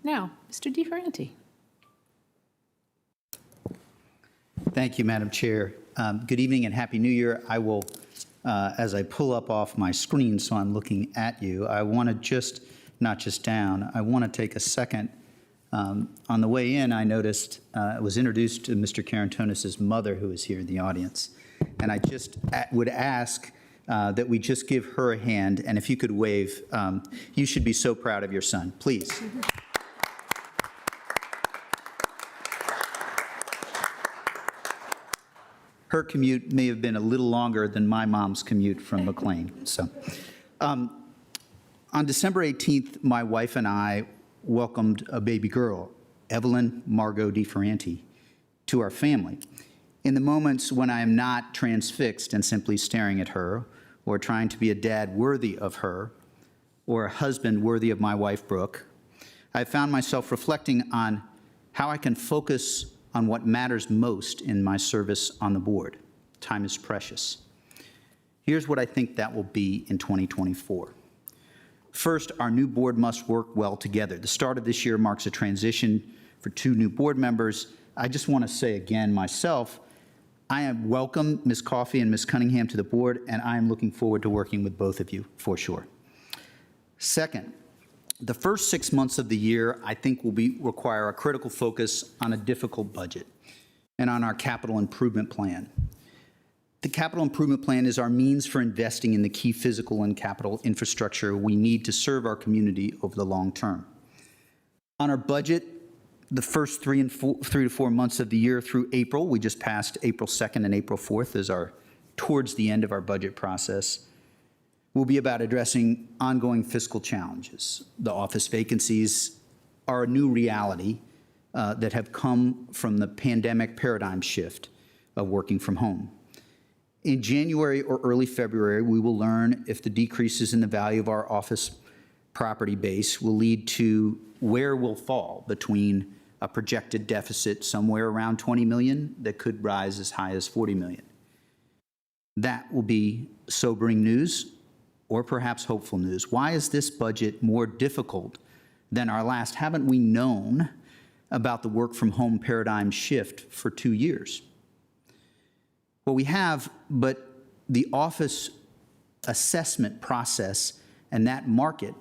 Now, Mr. Ferranti. Thank you, Madam Chair. Good evening and Happy New Year. I will, as I pull up off my screen so I'm looking at you, I want to not just down, I want to take a second. On the way in, I noticed, I was introduced to Mr. Carantonis' mother, who is here in the audience. And I just would ask that we just give her a hand, and if you could wave, you should be so proud of your son. Please. Her commute may have been a little longer than my mom's commute from McLean. So, on December 18th, my wife and I welcomed a baby girl, Evelyn Margot Ferranti, to our family. In the moments when I am not transfixed and simply staring at her, or trying to be a dad worthy of her, or a husband worthy of my wife, Brooke, I found myself reflecting on how I can focus on what matters most in my service on the board. Time is precious. Here's what I think that will be in 2024. First, our new board must work well together. The start of this year marks a transition for 2 new board members. I just want to say again myself, I welcome Ms. Coffey and Ms. Cunningham to the board, and I am looking forward to working with both of you for sure. Second, the first 6 months of the year, I think, will require a critical focus on a difficult budget and on our capital improvement plan. The capital improvement plan is our means for investing in the key physical and capital infrastructure we need to serve our community over the long term. On our budget, the first 3 to 4 months of the year through April, we just passed April 2nd and April 4th as towards the end of our budget process, will be about addressing ongoing fiscal challenges. The office vacancies are a new reality that have come from the pandemic paradigm shift of working from home. In January or early February, we will learn if the decreases in the value of our office property base will lead to where we'll fall between a projected deficit somewhere around 20 million that could rise as high as 40 million. That will be sobering news, or perhaps hopeful news. Why is this budget more difficult than our last? Haven't we known about the work from home paradigm shift for 2 years? Well, we have, but the office assessment process and that market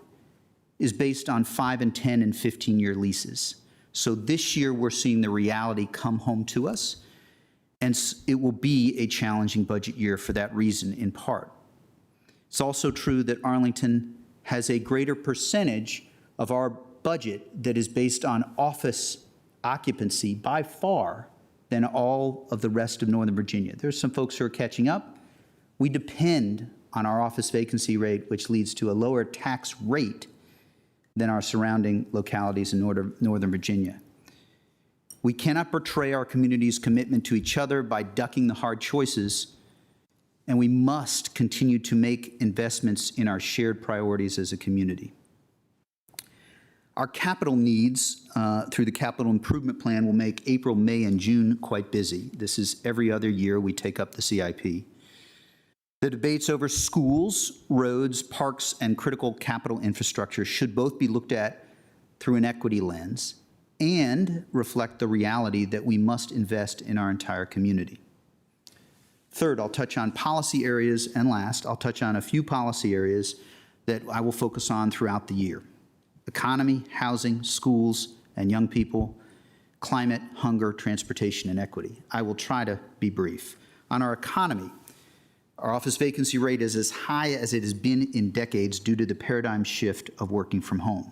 is based on 5 and 10 and 15-year leases. So this year we're seeing the reality come home to us, and it will be a challenging budget year for that reason in part. It's also true that Arlington has a greater percentage of our budget that is based on office occupancy by far than all of the rest of Northern Virginia. There's some folks who are catching up. We depend on our office vacancy rate, which leads to a lower tax rate than our surrounding localities in Northern Virginia. We cannot betray our community's commitment to each other by ducking the hard choices, and we must continue to make investments in our shared priorities as a community. Our capital needs through the capital improvement plan will make April, May, and June quite busy. This is every other year we take up the CIP. The debates over schools, roads, parks, and critical capital infrastructure should both be looked at through an equity lens and reflect the reality that we must invest in our entire community. Third, I'll touch on policy areas, and last, I'll touch on a few policy areas that I will focus on throughout the year: economy, housing, schools, and young people, climate, hunger, transportation, and equity. I will try to be brief. On our economy, our office vacancy rate is as high as it has been in decades due to the paradigm shift of working from home.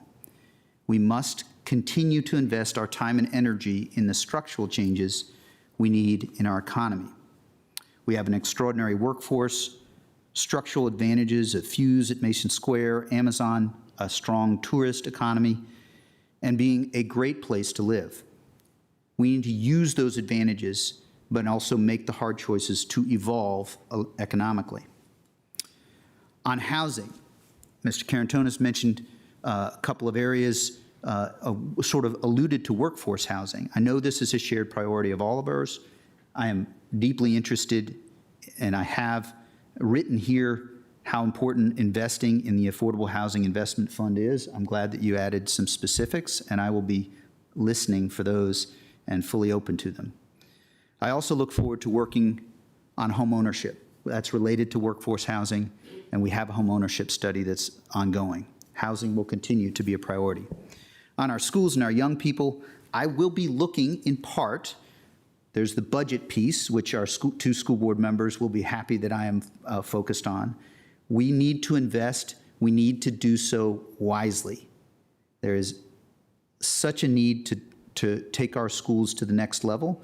We must continue to invest our time and energy in the structural changes we need in our economy. We have an extraordinary workforce, structural advantages of Fuse at Mason Square, Amazon, a strong tourist economy, and being a great place to live. We need to use those advantages, but also make the hard choices to evolve economically. On housing, Mr. Carantonis mentioned a couple of areas, sort of alluded to workforce housing. I know this is a shared priority of all of ours. I am deeply interested, and I have written here how important investing in the Affordable Housing Investment Fund is. I'm glad that you added some specifics, and I will be listening for those and fully open to them. I also look forward to working on home ownership. That's related to workforce housing, and we have a home ownership study that's ongoing. Housing will continue to be a priority. On our schools and our young people, I will be looking in part, there's the budget piece, which our two school board members will be happy that I am focused on. We need to invest. We need to do so wisely. There is such a need to take our schools to the next level.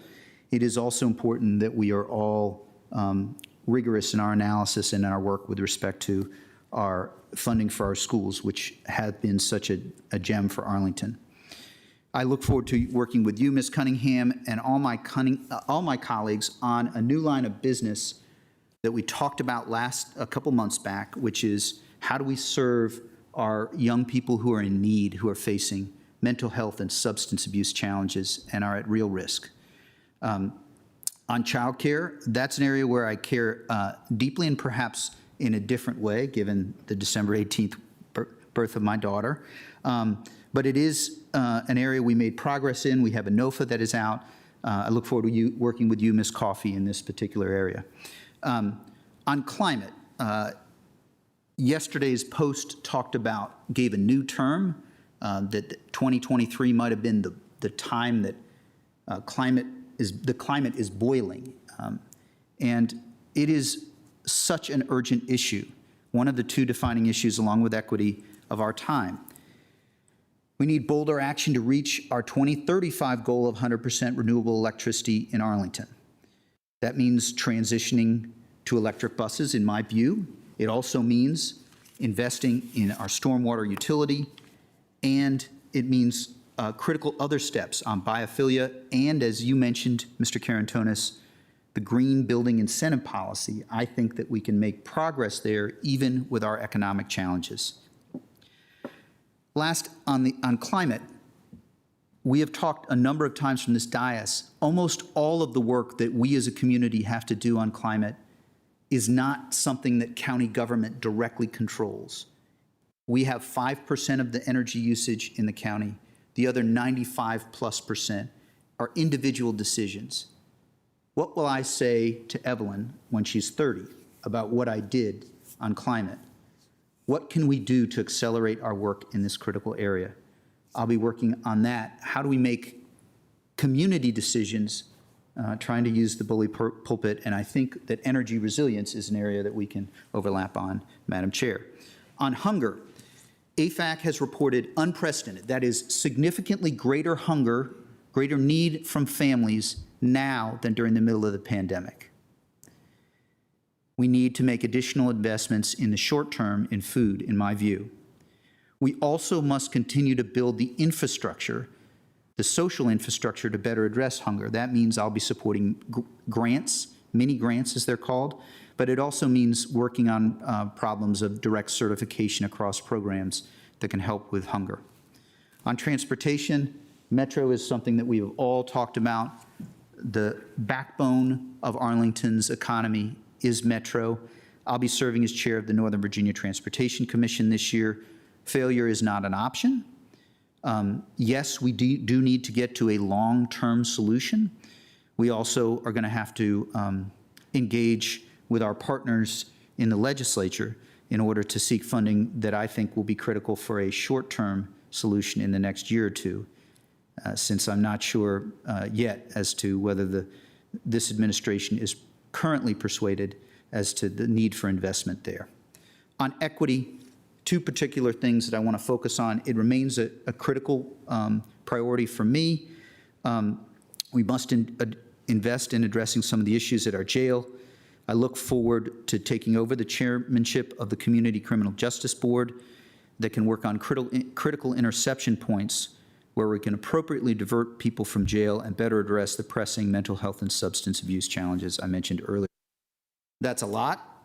It is also important that we are all rigorous in our analysis and in our work with respect to our funding for our schools, which have been such a gem for Arlington. I look forward to working with you, Ms. Cunningham, and all my colleagues on a new line of business that we talked about a couple months back, which is how do we serve our young people who are in need, who are facing mental health and substance abuse challenges and are at real risk. On childcare, that's an area where I care deeply and perhaps in a different way, given the December 18th birth of my daughter. But it is an area we made progress in. We have a NOFA that is out. I look forward to you working with you, Ms. Coffey, in this particular area. On climate, yesterday's Post gave a new term that 2023 might have been the time that the climate is boiling. And it is such an urgent issue, one of the two defining issues along with equity of our time. We need bolder action to reach our 2035 goal of 100% renewable electricity in Arlington. That means transitioning to electric buses, in my view. It also means investing in our stormwater utility, and it means critical other steps on biophilia, and as you mentioned, Mr. Karantonis, the green building incentive policy. I think that we can make progress there even with our economic challenges. Last, on climate, we have talked a number of times from this dais. Almost all of the work that we as a community have to do on climate is not something that county government directly controls. We have 5% of the energy usage in the county. The other 95+% are individual decisions. What will I say to Evelyn when she's 30 about what I did on climate? What can we do to accelerate our work in this critical area? I'll be working on that. How do we make community decisions, trying to use the bully pulpit, and I think that energy resilience is an area that we can overlap on, Madam Chair. On hunger, AFAC has reported unprecedented, that is significantly greater hunger, greater need from families now than during the middle of the pandemic. We need to make additional investments in the short term in food, in my view. We also must continue to build the infrastructure, the social infrastructure to better address hunger. That means I'll be supporting grants, mini grants as they're called, but it also means working on problems of direct certification across programs that can help with hunger. On transportation, Metro is something that we have all talked about. The backbone of Arlington's economy is Metro. I'll be serving as chair of the Northern Virginia Transportation Commission this year. Failure is not an option. Yes, we do need to get to a long-term solution. We also are going to have to engage with our partners in the legislature in order to seek funding that I think will be critical for a short-term solution in the next year or two, since I'm not sure yet as to whether this administration is currently persuaded as to the need for investment there. On equity, two particular things that I want to focus on. It remains a critical priority for me. We must invest in addressing some of the issues at our jail. I look forward to taking over the chairmanship of the Community Criminal Justice Board that can work on critical interception points where we can appropriately divert people from jail and better address the pressing mental health and substance abuse challenges I mentioned earlier. That's a lot,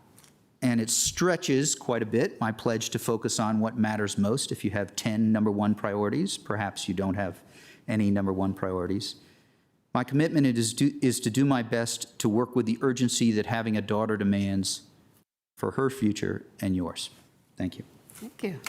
and it stretches quite a bit, my pledge to focus on what matters most. If you have 10 number one priorities, perhaps you don't have any number one priorities. My commitment is to do my best to work with the urgency that having a daughter demands for her future and yours. Thank you. Thank you.